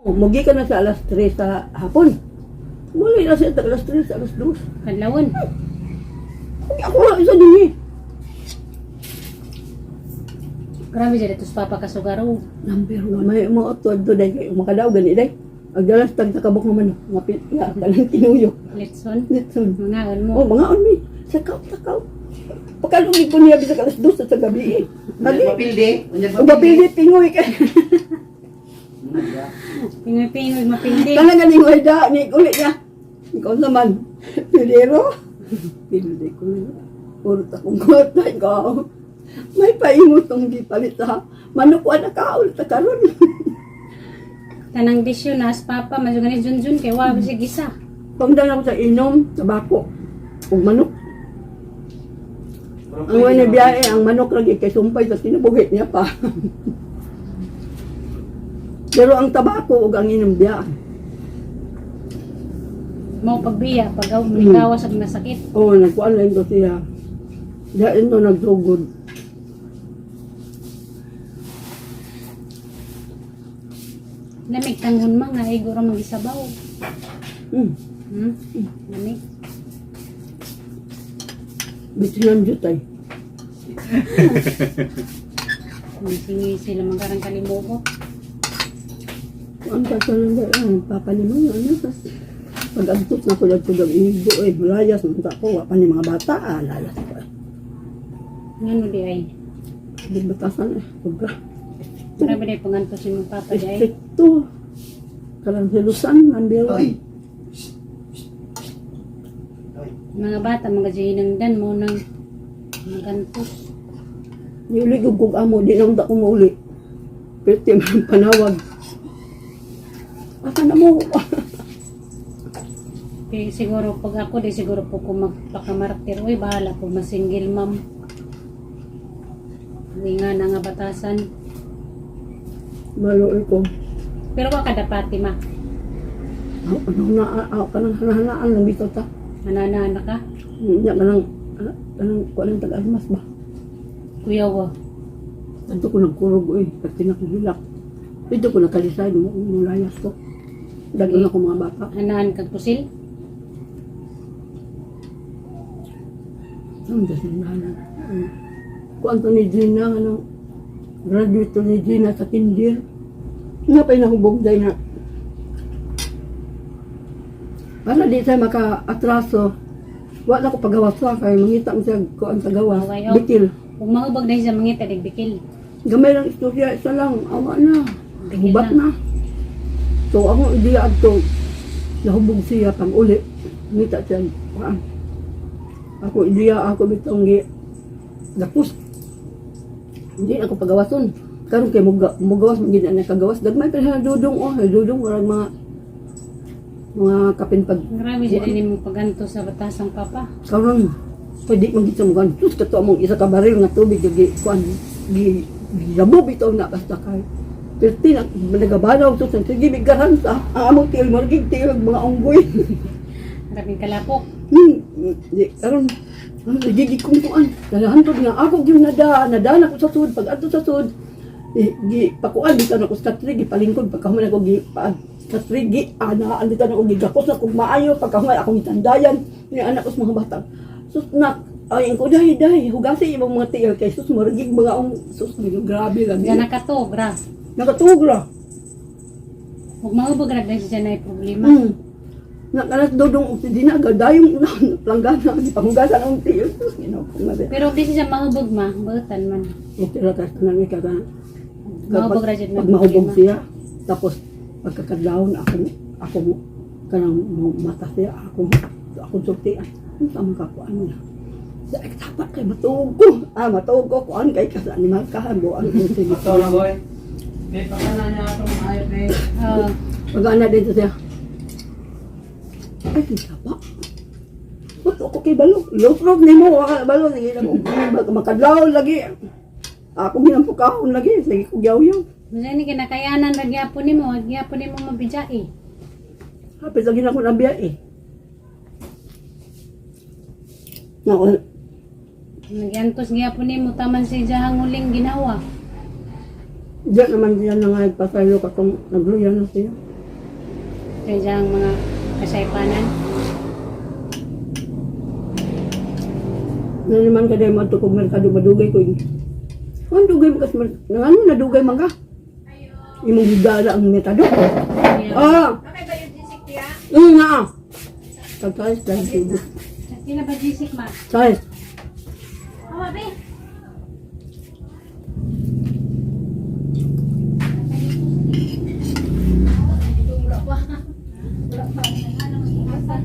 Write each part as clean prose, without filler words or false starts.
Mugi ka na sa alas 3 sa hapon. Muli na siya alas 3 sa alas 2. Kadlawon. Ako lang isa din eh. Grabe dyan ito sa papa kasugaro. Number 1. May mga otod doon dahil makadaw gani dahil. Agdalas tag nakabok naman. Nga talang kinuyo. Litson. Litson. Mga Oh, mo. mga on me. Sakaw. Pagkalungig ko niya bisa ka alas 2 sa gabi eh. Lagi. Mapildi. Ang mapili pingoy ka. Pingoy-pingoy, mapindi. Kana galing way da ni ulit niya. Ikaw naman. Pilero. Pildi ko na. Puro akong kota ikaw. May paimot tong gipalit ha. Manukuan na kaul ta karon. Tanang disyo na sa papa, masugani Junjun kay wa siya gisa. Pagdala ko sa inom, tabako. Ug manok. Ang wala biyahe, ang manok lagi kay sumpay sa kinabuhi niya pa. Pero ang tabako ug ang inom biyahe. Mo pagbiya, pagaw manigawas ang nasakit. Oo, nagkuhan lang ko siya. Dahil ito nagsugod. Lamig tangon mga iguro magisabaw. Hmm. Lamig. Bitinan jutay. Singi sila magkarang kalimugot. Ang kasalan dahil, papalimang ano, pag-agtos na ko lang ito ihigo eh, layas ng ako, wapan yung mga bata, layas ko eh. Ngano di ay? Di batasan eh, pagka. Marami na pangantos yung mga papa di ay. Ito, kalang silusan, nandiro. Oy. Mga bata, mga jinangdan mo ng magantos. Niuligog kong amo, di naman ako mauli. Pero may panawag. Asa na mo? Di siguro pag ako, di siguro po kung magpakamartir. Uy, bahala po masinggil ma'am. Hindi nga na nga batasan. Maluoy ko. Pero wa kada pati ma. Ano na, kanang hanahanaan lang dito ta. Nanana ka. Hindi kuha ng taga-almas ba? Kuya wa. Dito ko nagkurog eh, pati na kong hilak. Dito ko nakalisay, mulayas ko. Dagan ako mga bata. Anaan kag pusil. Ang dasinanan. Kuha to ni Gina, graduate to ni Gina sa Tindir. Nga pa'y nahubog dahil na. Para di tayo maka-atraso, wala ko pagawas sa kaya mangita mo siya kuha sa gawas. Okay, oh. Bikil. Kung mahubag dahil sa mangita, nagbikil. Gamay lang istorya, isa lang, awa na. Bigil Hubat na. na. So, ako ideya to, nahubog siya pang uli. Ngita siya, kuhaan. Ako ideya, ako bitong gapos. Hindi ako pagawason. Karon kay mugawas, magiging na kagawas. Dagmay pa siya dudong, dudong, warang mga kapin pag. Grabe siya din mo paganto sa batasang papa. Karon, pwede magiging sa mga tus, kato among isa ka baril nga tubig, kuhaan, gilabog ito na basta kay. Pero nagabalaw ito, sige, bigaran sa, ang among tiil, marigig tiil, mga unggoy. Maraming kalapok. Karon, nagigig kong kuan. Nalahantod nga ako yung nadaan ako sa sud, pag ato sa sud, pakuan dito na ko sa trigi, palingkod, pagkahuman ako sa trigi, anaan dito na ko gigapos na kung maayo, pagkahuman akong itandayan, yung anak ko sa mga bata. Sus nak, ayun ko, dahi, hugasi yung mga tiil, kay sus, marigig mga sus, grabe lang. Diyan nakatogra. Nakatugla. Huwag mahubag rin dahil siya na yung problema. Nakalas dodong di na agad yung planggana di panghugasan ang tiyo. Pero di siya mahubog ma, bautan man. Okay ra tas nang ika Mahubog ra dyan. pag mahubog siya tapos pagkakadlawon ako kanang mata siya ako sultian. Ang tama ka ko ano na. Sa tapat kay matuog ko kuan kay kasi animal ka buan ko sige. Ito na boy. May pakana niya itong ayot na yun. Pag-ana dito siya. Ay, kita pa. Ba't ako kay balong? Lofrog ni mo, waka balong. Makadlaw lagi. Ako ginampukahon lagi. Sige ko yaw-yaw. Masa ni kinakayanan nagyapon ni mo mabidyae. Hapit lagi na ako nabiya eh. Nagyantos gyapon ni mo taman si jahang uling ginawa. Diyan naman diyan na nga nagpasayo katong nagluya na siya. kay diyang mga kasaypanan. Na naman kada mo to kung merkado madugay ko. Ang dugay mo kasi ano nadugay man ka? Imong higala ang metado. Ah. Okay ba yung jisik tiya? Nga. Tagay tayo. Sila ba Jessic ma? Say. Awa, be. Wala pa. Wala pa. Ano, ihasan.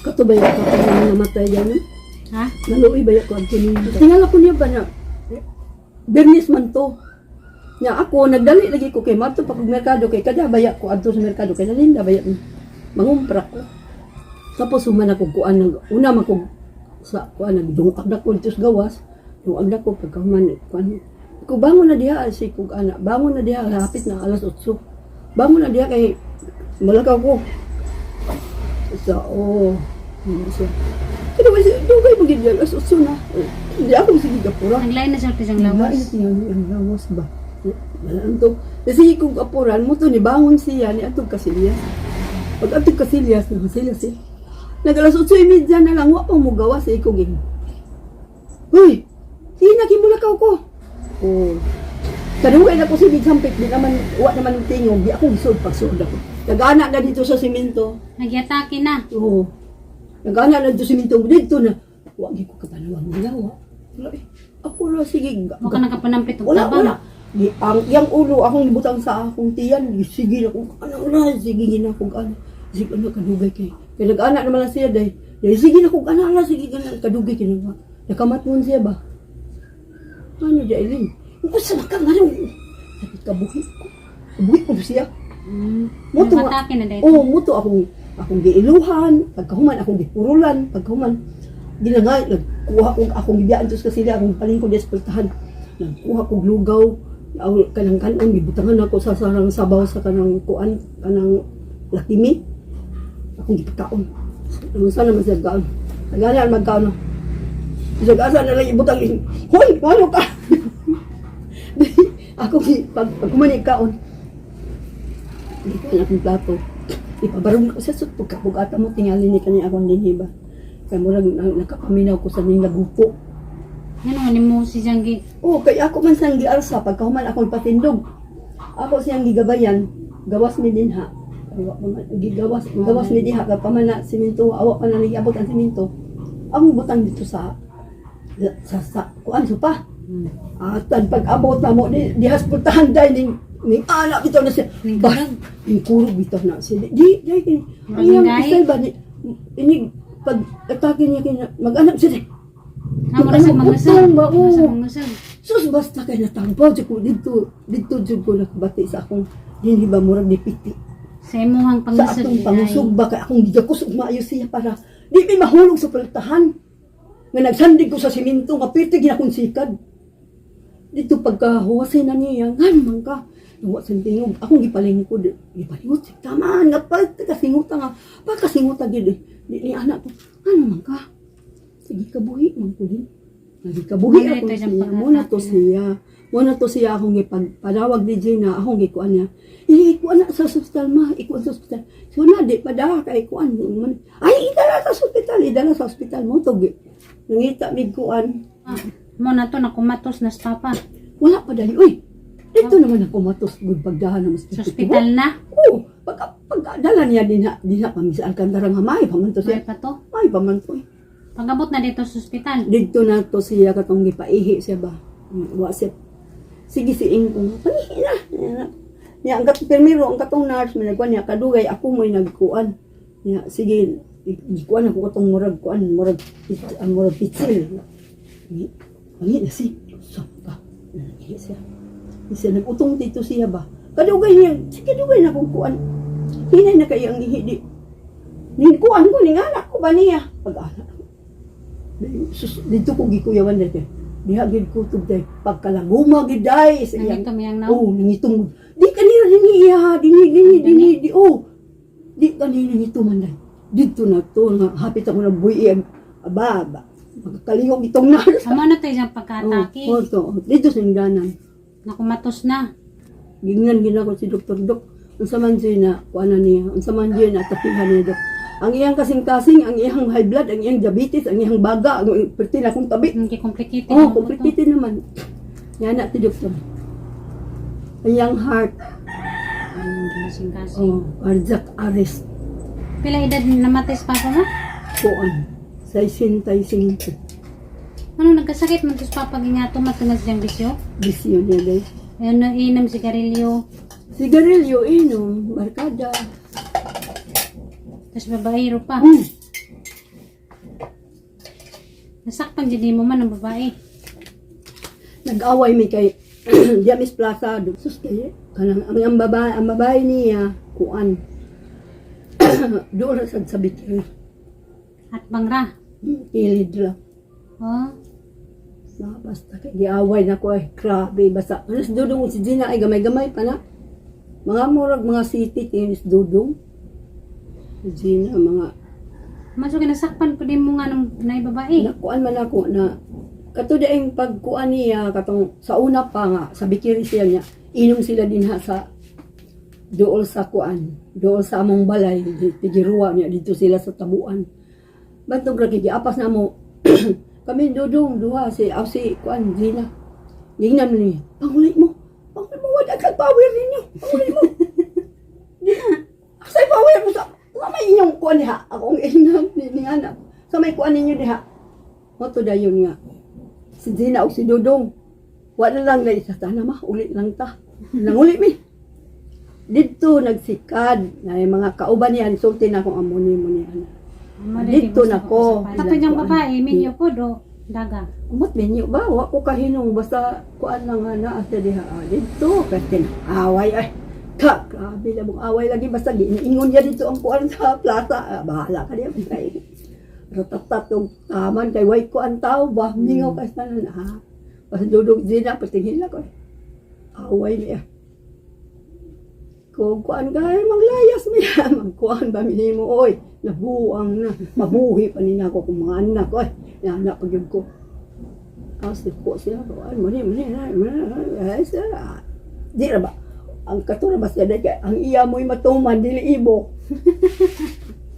Kato ba yung kapag namatay yan? Ha? Naluoy ba yung kapag niya? Tingala ko niya ba na Bernis man to. Nga ako, nagdali lagi ko kay Marto pag merkado kay kada baya ko adto sa merkado kay nalinda baya mangumpra ko. Tapos human ako kuan nag una man ko sa kuan nagdungag na ko dito sa gawas. Dungag na ko pagkahuman kuan. Ko bangon na diha si kog ana. Bangon na diha hapit na alas 8. Bangon na diha kay malakaw ko. So, pero kasi dugay mo gid alas 8 na. Hindi ako sige kapura. Naglain na siya sa lawas. Ang lawas ba? Walaan to. Kasi kung apuran mo to, ni bangon siya, ni atog kasilyas. Pag atog kasilyas, siya. Nag-alas 8:30 na lang, wapang mo gawa sa ikong game. Hoy! Kinakimulakaw ko! Oh. Kadungay na ko si Big Sampit, di naman, naman ng tingog, di akong isod, pag-sod ako. Nag-anak na dito sa simento. Nagyatake na. Oo. Nag-anak na dito sa simento, dito na. Wag ko kapanawang nilawa. Wala eh. Ako na, sige. Huwag ka nagkapanampit og Wala. tabang. Yang ulo akong ibutang sa akong tiyan. Sige na kung ano na. Sige na kung ano. Sige na kadugay kay. Kaya nag-anak naman na siya dahil. Sige na kung ano na. Sige na kadugay kay. Nakamatmon siya ba? Ano dyan, Eileen? Kung sa makangarang. Sakit kabuhi ko. Kabuhi ko siya. Muto nga. Atake na dahil. Oo, muto akong giiluhan. Pagkahuman akong gipurulan. Pagkahuman. Ginangay. Nagkuha akong bibiyaan to sa sila. Akong palingkod despertahan. Nagkuha kong lugaw. Kanang kanon, gibutangan ako sa sarang sabaw sa kanang kuan, kanang lakimi. Akong gipagkaon. Sana naman siya gaon. Nagana magkaon. Siya asa na lang ibutang. Hoy, ano ka? Ako pag kumanig kaon. Hindi ko akong plato. Ipabarong ko sa sut pagkapugata mo tingali ni kani akong dinhiba. Kaya murag nakapaminaw ko sa ning lagupo. Ano mo si Janggi? Oo, kaya ako man siyang giarsa, pagkahuman akong patindog. Ako siyang gigabayan, gawas mi din ha. Gawas mi din ha, kapamana siminto, awa pa na nag-abot ang siminto. Ang butang dito sa kuan supa. At pag-abot na mo, di haspultahan dahil ning anak bitaw na siya. Ning kurog. Ning kurog bitaw na siya. Di, ang iyang isal ba, ini pag-atake niya kaya mag-anak siya. Amo na sa mga sal. ba? Amo sa Oo. mga sal. Sus, basta kayo natampaw. Dito dyan ko nakabati sa akong hiniba murag ni Piti. Sa imuhang Sa pangasal. atong pangusog ba kaya akong gigakusog maayo siya para di may mahulog sa paltahan. Nga nagsandig ko sa siminto, nga piti ginakong sikad. Dito pagkahuwasin na niya, man ka. Nawasan tingog, akong gipalingkod. Gipalingkod, tamaan, nga pagkasinguta nga. Pagkasinguta gid di ni anak ko. Ano man ka? Sige kabuhi man ko din. Sige kabuhi Muna ako ito siyang siya. panghatag Muna to siya akong gipagpanawag ni Gina, akong gikuan niya. Ikuan na sa hospital ma, ikuan sa hospital. So na di pada kay kuan. Ay idala sa hospital mo to. Nangita mig kuan. Mo na to nakumatos na sa papa. Wala pa dali. Uy, dito naman ako matos good pagdahan ng Sa ospital na. Oo, pagdala niya din ha kami sa Alcantara nga may paman to May siya. pa to. May paman to. Pag-abot na dito sa ospital. Dito na to siya katong gipaihi siya ba. Wasip. Sige si Ingkong. Panihi na. Niya ang primero ang katong nurse man nagkuan niya kadugay ako mo'y nagkuan. Niya sige gikuan ako katong murag kuan murag pitsil. Ang na si, sapa. Nangihi siya. Isa nag-utong dito siya ba? Kadugay niya, kadugay na kung kuan. Hinay na kayo ang ihi di. Ningkuan ko, ning anak ko ba niya? Pag-anak. Dito ko gikuyawan na kayo. Dihagid ko ito dahil pagkalaguma giday sa iyang. Nangito miyang na. Oh, nangitong. Di kanina diniya, dini, oh. Di kanina nangito man dahil. Dito na to, hapit ako na buhay. Aba, magkakalingog itong na. Amo na tayo siyang pagkatake. Oh, to. Dito sa hingganan. Nakumatos na. Gingnan ginako si Dr. Dok. Ang saman siya na, kuana niya, ang saman siya na tapihan niya Dok. Ang iyang kasing-kasing, ang iyang high blood, ang iyang diabetes, ang iyang baga, ang perti na kong tabi. Hindi complicated. Oh, complicated naman. Yan na ti Dr. Ang iyang heart, Kasing-kasing. oh, cardiac arrest, Pila edad namatay sa papa mo? kuan, 65. Ano nagkasakit man tos papa gingato matungas siyang bisyo? Bisyo niya dahil. Ano inom sigarilyo. Sigarilyo, inom, barkada. Tapos babaero pa. Hmm. Nasakpan dyan mo man ang babae. Nag-away may kay James Plaza. Sus kayo. Kanang ang babae niya, kuan. Doon sa bikir. At bangra. Pilid lang. Oh. Basta kay giaway na ko ay grabe basta. Alas dudong si Gina ay gamay-gamay pa na. Mga murag mga city tinis dudong. Si Gina mga Maso kinasakpan pa din mo nga ng naay babae. nakuan man ako na kato daing pagkuan niya katong sa una pa nga sa bikiri siya niya inom sila din ha sa dool sa kuan dool sa among balay tigiruwa niya dito sila sa tabuan bato gragi giapas na mo kami dudong duha si kuan Gina gingnan ni pangulit mo wala kag power ninyo pangulit mo say power mo sa may inyong kuan diha akong inam ni anak sa may kuan ninyo diha mo to dayon nga si Gina o si Dudong wala lang na isa sana ma ulit lang ta nangulit mi dito nagsikad na yung mga kauban niya sulti na akong amoni mo niya dito na ko Tapos yung babae, minyo po do, daga. umot minyo ba wa ko kahinong basta kuan lang nga na asa diha dito kasi away ay grabe na mong away lagi basta giingon niya dito ang kuan sa plaza bahala ka diya kay ratatat yung taman kay way ko ang tao ba mingaw ka sa na ha pas dudog Gina patingin na ko away niya kung kuan kay maglayas niya magkuan ba minimo oy nabuang na mabuhi pa nina ko kung mga anak oy anak pag ko kasi ko siya kuan mani ay sa di ra ba ang katura ba siya kay ang iya mo'y matuman dili ibo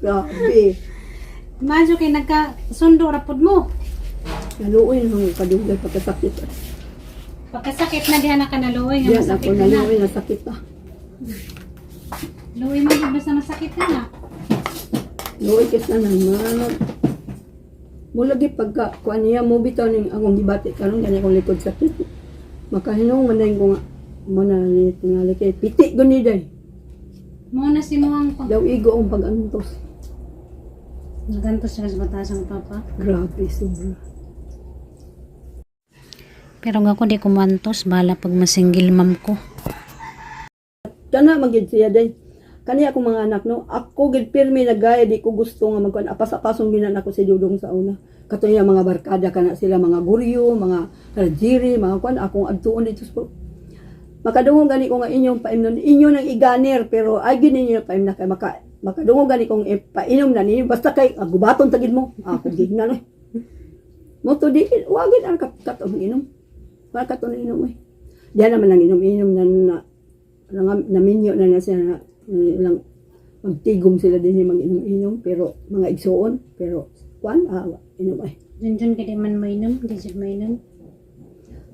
grabe Maso kay nagka-sundo rapod mo. naluoy ng kadugay pagkasakit Pagkasakit na diha na ka naluoy, nga yan masakit ako na na. naluoy na sakit na Luoy mo yun basta masakit na na. luoy kasi na naman mula di pagka kuan niya mo bitaw ning akong gibati karon gani akong likod sakit makahinong manayin ko nga mana ni tingali kay piti guni day Muna si mo ang daw igo ang pag-antos nagantos siya sa mataas ang papa. grabe sobra Pero nga ako di kumantos, bala pag masinggil mam ko. kana magid siya day kani akong mga anak no ako gid pirmi nagaya di ko gusto nga magkuan apas-apasong ginan ako si Dudong sa una kato niya mga barkada kana sila mga guryo mga karjiri mga kuan akong adtuon dito sa makadungog gani ko nga inyong paimnon inyo nang iganir pero ay gid ninyo paim na kay makadungog gani kong ipainom na ninyo basta kay gubaton tagid mo ako gid na no mo to di wagid ang katong inom wala katong inom diyan naman ang inom na minyo na siya na lang magtigom sila din yung mag-inom-inom pero mga igsoon pero kuan inom ay Junjun ka di man mainom, di siya mainom.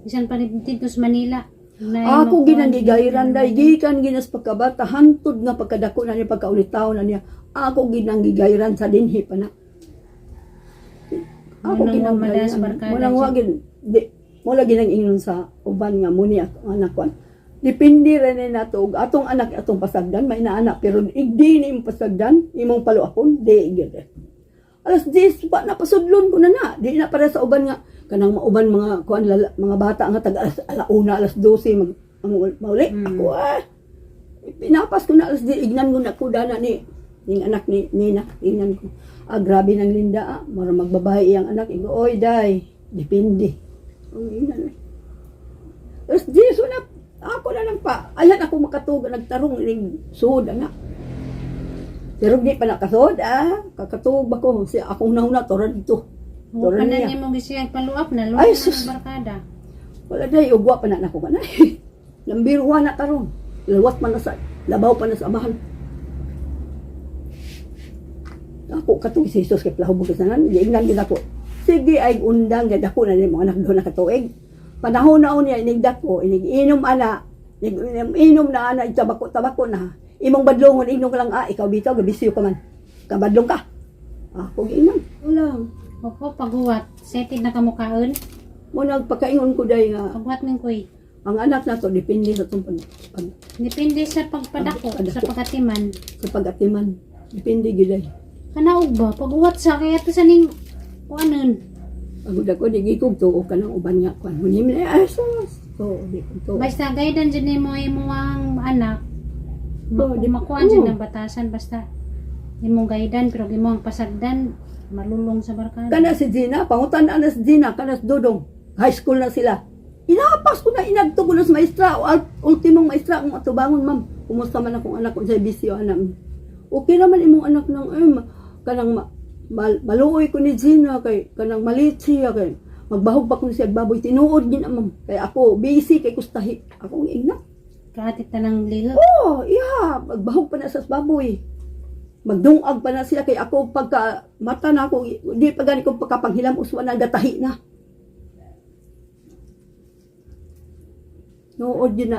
Bisan pa rin dito sa Manila. ako ginanggigayran day gikan ginas pagkabata hantod nga pagkadako na niya pagkaulitaw na niya ako ginanggigayran sa dinhi pa na ako madalas barkada walang siya. wagin di mo lagi nang ingon sa uban nga muni ako anak kuan depende rin na nato atong anak atong pasagdan may naanak pero igdi ni imong pasagdan imong paluapon di gid Alas 10 pa napasudlon ko na. Di na para sa uban nga kanang mauban mga kuan mga bata nga taga alas 12 mauli. Ako pinapas ko na alas 10 ignan ko na ko dana ni ning anak ni Nina, ignan ko. Grabe ng Linda, mara magbabahay iyang anak. Igo, oy day, depende. Ang ignan. Alas 10 na ako na lang pa. Ayan ako makatug nagtarong ning suod anak. Pero di pa nakasod, kakatug ako. Siya akong nauna, toran dito. Huwag ka na niya mong gisiyang paluap na. Ay, Luwa sus. ng barkada. Wala day, ugwa pa na ako ka na. Lambiruwa na karon. Lawat pa na sa, labaw pa na sa amahan. Ako katong si Jesus kay plahubog sa nan, giingnan gid ako. Sige ay undang gid ako na ni mga anak do nakatuig. Panahon na niya inigdako, inom ana, inom na ana tabako na. Imong badlongon inom ka lang ikaw bitaw gabisyo ka man. Kabadlong ka. Ako giingnan. Wala. Opo, paghuwat. Setid na kamukaon. Mo nagpakaingon ko day nga Paghuwat ng kuy. ang anak na to depende sa tong Depende sa pagpadako, Pagpadako. sa pagatiman. sa pag-atiman. Depende gid ay. Kanaog ba? Paghuwat sa kaya to sa ning kuanon. Pagod ako di gikog to o kanang uban nga kwan. Munim na asos. So di ko to. Basta gaydan dyan ni mo imong anak. Di Makuan dyan ng batasan. Basta imong gaydan pero imong pasagdan. Malulong sa barkada. Kana si Gina, pangutan na si Gina, kana si Dodong. High school na sila. Inapas ko na inagto ko na sa maestra. Ultimong maestra akong atubangon, ma'am. Kumusta man akong anak ko sa bisyo, anak. Okay naman imong anak ng kanang maluoy ko ni Gina kay kanang malit siya kay magbahog pa ko siya baboy tinuod din ma'am. Kay ako busy kay kustahi. Akong ina. Katit na ng liho. Oh, yeah, magbahog pa na sa baboy. Magdungag pa na siya kay ako pagka mata na ako di pa gani ko pagkapanghilam uswa na gatahi na.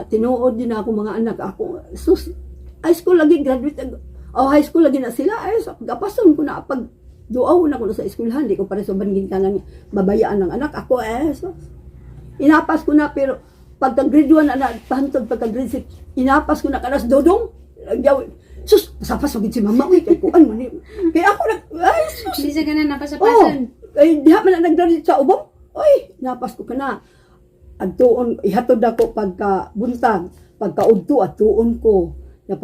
Tinuod din na ako mga anak ako. Sus, high school lagi graduate. High school lagi na sila. So, gapason ko na pag duaw na ko na sa eskwelahan. Di ko para sa banggin ka lang babayaan ng anak. Ako so, inapas ko na pero pagka-grade 1 na pahantod pagka-grade 6, inapas ko na kanas Dodong. Sus, pasapas magin si mama. Uy, kay kuan man. Kaya ako sus. Hindi sa ganan napasapasan. Ay, diha man na nag-graduate sa ubong. Uy, napas ko ka na. Adtuon ihatod ako pagka buntag, pagkaudto adtuon ko na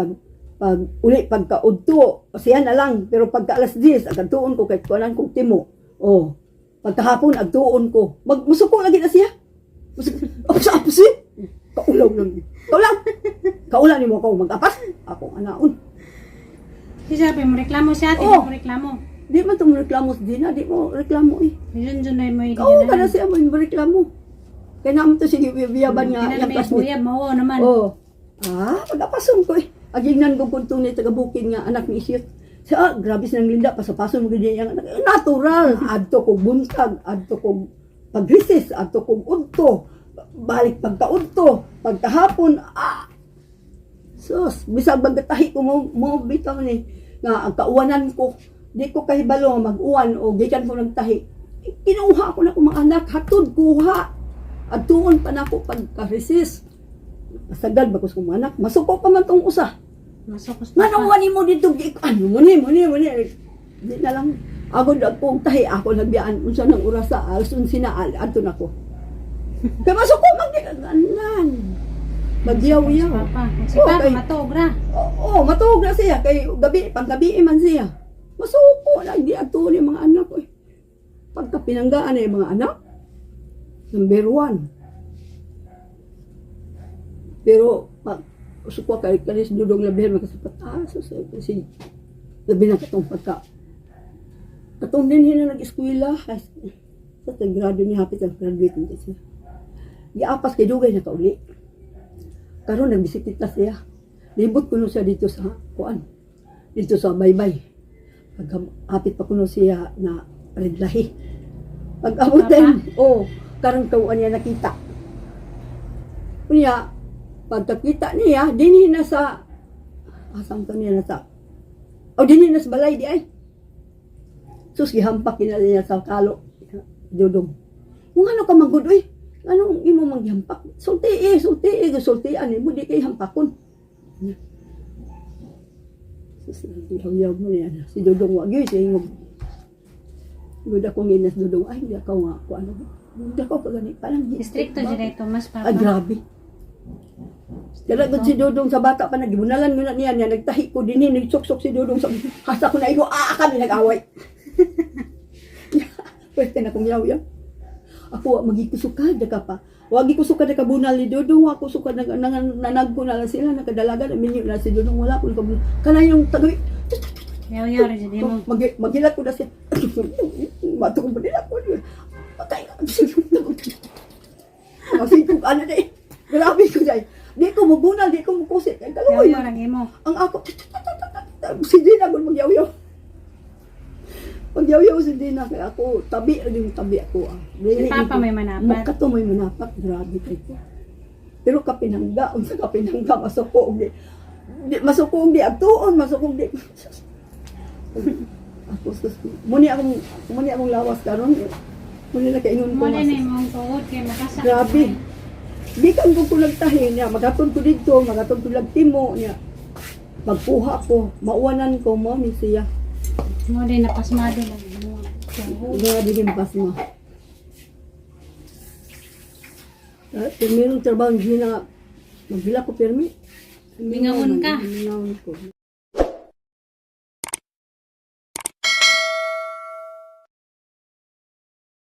uli pagkaudto siya na lang pero pagka alas 10 adtuon ko kay kuanan kong timo. Pagkahapon adtuon ko. Musuko lagi na siya. Sa apsi. Kaulaw lang. Kaulan nimo ako mag-apas. Ako anaon. Si sabi mo reklamo siya, di mo reklamo. Di man to mo reklamo sa Dina, di mo reklamo Yun na mo yung Oo, kada siya mo reklamo. Kaya naman to sige, biyaban nga yung classmate. Buyab, mawo naman. Pag-apason ko Agignan ko kung tunay taga-bukid nga anak ni Isyot. Siya, grabe silang Linda, pasapason mo ganyan yung anak. Natural. Adto ko buntag, adto ko pag-recess, adto ko udto. Balik pagka-udto, pagkahapon, Sus, bisag bagatahi ko mo bitaw ni nga ang kauwanan ko. Di ko kahibalo mag-uwan o gikan ko nagtahi. Kinuha ko na ko mga anak, hatod kuha. At tuon pa na ako pagka-resist. Masagal ba ko sa mga anak? Masuko pa man tong usa. Masukos Nga nung wani mo dito, muni. Di na lang. Agod ako tahi, ako nagbiyaan. Unsa ng urasa, alsun sinaal, ato na ko. Kaya masuko magkaganan. Magyaw-yaw. Papa, si Papa, kay- matog ra. Matuog na siya. Kay panggabi man siya. Masuko na, di ato ni mga anak ko. Pagka pinanggaan na yung mga anak, number 1. Pero, pag usukwa kay kanis dudong labihan, makasapat, si labi na katong pagka. Katong din na nag-eskwela, sa grado ni hapit ang graduate nito siya. Giapas kay dugay na kauli. Karon nagbisikita siya. Libot ko siya dito sa kuan. Dito sa baybay. Pag-hapit pa kuno siya na redlahi. Pag-abot din, karang tawaan niya nakita. Kunya, pagkakita niya, dinhi na sa, asang to niya na sa, dinhi na sa balay di ay. Sus, gihampak niya sa kalo. Dudong. Kung ano ka magod, anong imo maghampak? Sultian, mo di kay hampakon. Sus, yaw mo niya. Si Dudong wag yun, siya yung Good ako nginas dudong, ay, hindi ako nga, kung ano, hindi ako kagani, parang, Stricto dyan ito, mas Ay, papa. grabe. Kaya gud si Dudong sa bata pa nagibunalan mo na niya, nagtahi ko din nagsuksok si Dudong sa hasta ko na igo, kami nag-away. Pwede na kong yaw-yaw. Ako magikusukad ka pa. Wagi ko sukad na kabunal ni Dudong, ako sukad na nanagpo na lang sila, nakadalaga, minyo na si Dudong, wala ko kabunal. Kana yung tagoy, Yaw-yaw rin dyan mo. maghilat ko na siya. Mato ko ba nila ko? Patay ka. Kasi kung ano na eh. Grabe ko dahil. Di ko mabunal, di ko mukusit. Ang kaluoy. Yaw-yaw rin mo. Ang ako, si Dina ko magyaw-yaw. Magyaw-yaw si Dina, kaya ako, tabi ako. Si Papa may manapat. Kato may manapat, grabe kayo. Pero kapinangga, unsa kapinangga, masukog di. Masukog di, agtuon, masukog di. Ako, muni akong lawas karon. Muni na kaingon ko. Muna na yung mong tuhod kaya makasak. Grabe. Di kan ko nagtahi niya, magatod ko dito, magatod ko timo niya. Magpuha ko, mauwanan ko mo ni siya. Mo din napasmado lang mo. Nga di pas mo. Meron trabaho hindi na magbila ko permi. Mingaon ka. Mingaon ko.